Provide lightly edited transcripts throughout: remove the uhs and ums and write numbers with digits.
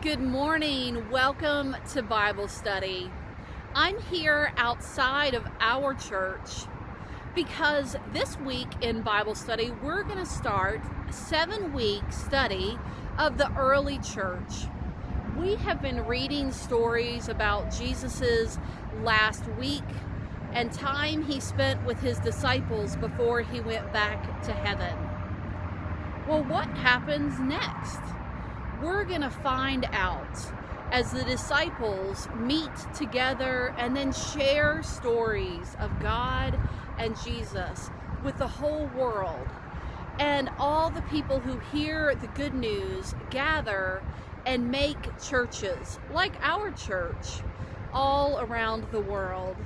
Good morning. Welcome to Bible study. I'm here outside of our church because this week in Bible study, we're going to start a 7-week study of the early church. We have been reading stories about Jesus's last week and time he spent with his disciples before he went back to heaven. Well, what happens next? We're going to find out as the disciples meet together and then share stories of God and Jesus with the whole world. And all the people who hear the good news gather and make churches like our church all around the world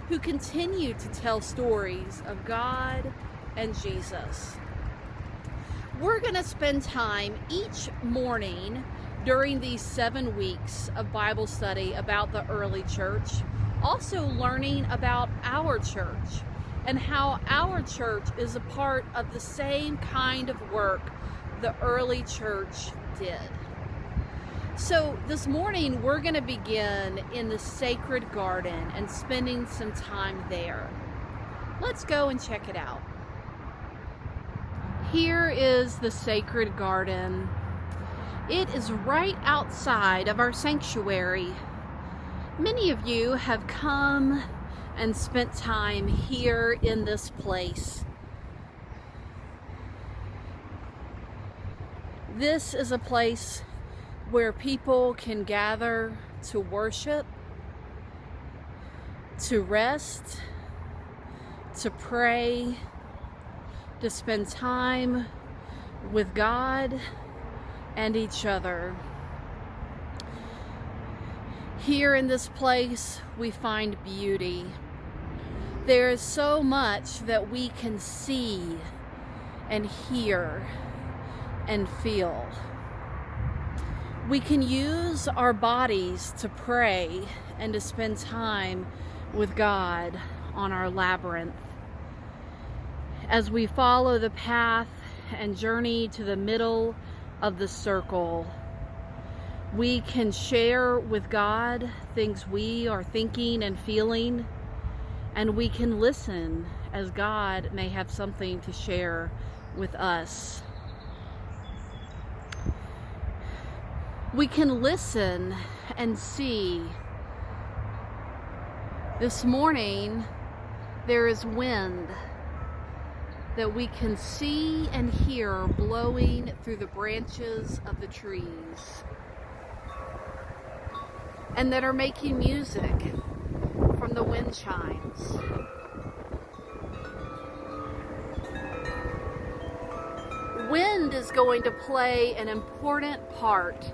who continue to tell stories of God and Jesus. We're going to spend time each morning during these 7 weeks of Bible study about the early church, also learning about our church and how our church is a part of the same kind of work the early church did. So this morning we're going to begin in the sacred garden and spending some time there. Let's go and check it out. Here is the sacred garden. It is right outside of our sanctuary. Many of you have come and spent time here in this place. This is a place where people can gather to worship, to rest, to pray, to spend time with God and each other. Here in this place, we find beauty. There is so much that we can see and hear and feel. We can use our bodies to pray and to spend time with God on our labyrinth. As we follow the path and journey to the middle of the circle, we can share with God things we are thinking and feeling, and we can listen as God may have something to share with us. We can listen and see. This morning, there is wind that we can see and hear blowing through the branches of the trees, and that are making music from the wind chimes. Wind is going to play an important part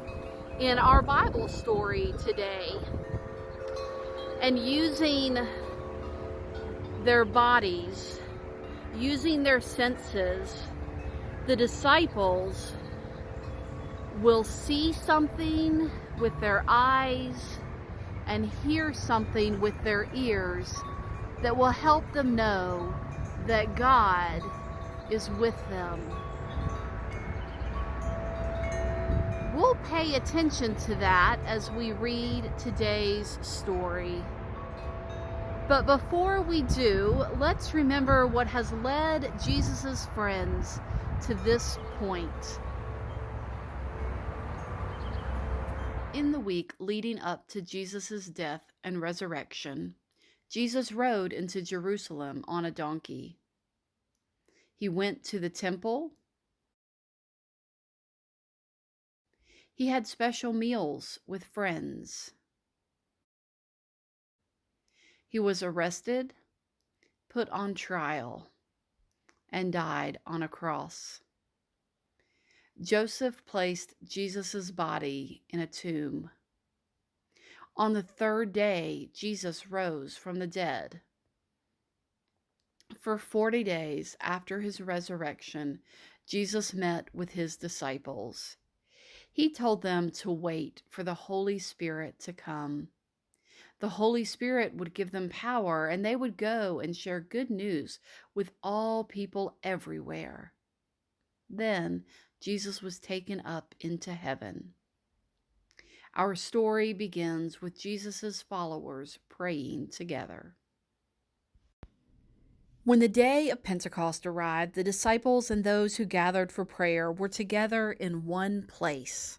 in our Bible story today, and using their bodies, using their senses, the disciples will see something with their eyes and hear something with their ears that will help them know that God is with them. We'll pay attention to that as we read today's story. But before we do, let's remember what has led Jesus' friends to this point. In the week leading up to Jesus' death and resurrection, Jesus rode into Jerusalem on a donkey. He went to the temple. He had special meals with friends. He was arrested, put on trial, and died on a cross. Joseph placed Jesus' body in a tomb. On the 3rd day, Jesus rose from the dead. For 40 days after his resurrection, Jesus met with his disciples. He told them to wait for the Holy Spirit to come. The Holy Spirit would give them power, and they would go and share good news with all people everywhere. Then Jesus was taken up into heaven. Our story begins with Jesus' followers praying together. When the day of Pentecost arrived, the disciples and those who gathered for prayer were together in one place.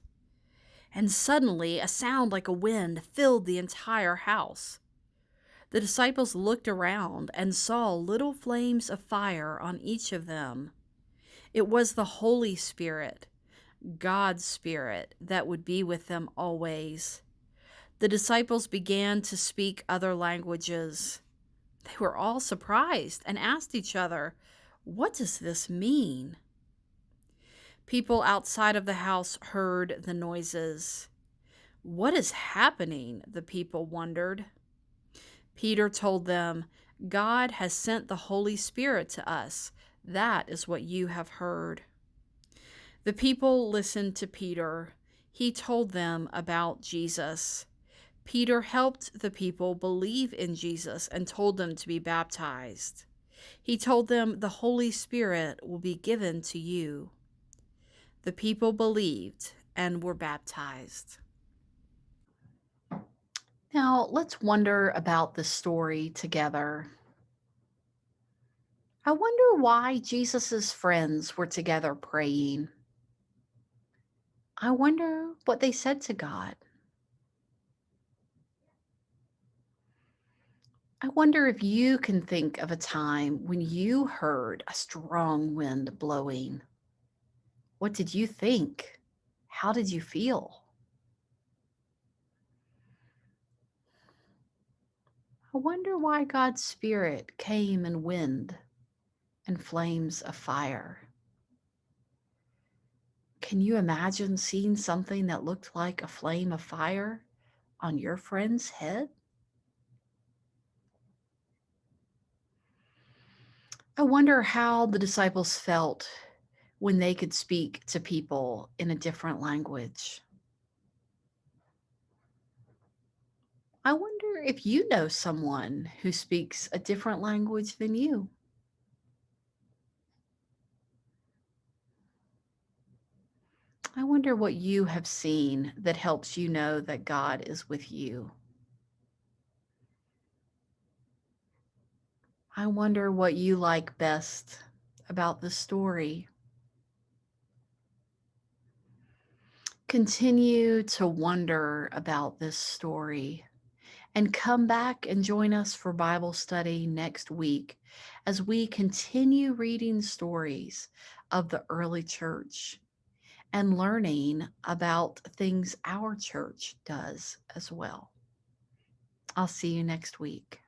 And suddenly, a sound like a wind filled the entire house. The disciples looked around and saw little flames of fire on each of them. It was the Holy Spirit, God's Spirit, that would be with them always. The disciples began to speak other languages. They were all surprised and asked each other, "What does this mean?" People outside of the house heard the noises. "What is happening?" the people wondered. Peter told them, "God has sent the Holy Spirit to us. That is what you have heard." The people listened to Peter. He told them about Jesus. Peter helped the people believe in Jesus and told them to be baptized. He told them the Holy Spirit will be given to you. The people believed and were baptized. Now, let's wonder about the story together. I wonder why Jesus' friends were together praying. I wonder what they said to God. I wonder if you can think of a time when you heard a strong wind blowing. What did you think? How did you feel? I wonder why God's Spirit came in wind and flames of fire. Can you imagine seeing something that looked like a flame of fire on your friend's head? I wonder how the disciples felt when they could speak to people in a different language. I wonder if you know someone who speaks a different language than you. I wonder what you have seen that helps you know that God is with you. I wonder what you like best about the story. Continue to wonder about this story and come back and join us for Bible study next week as we continue reading stories of the early church and learning about things our church does as well. I'll see you next week.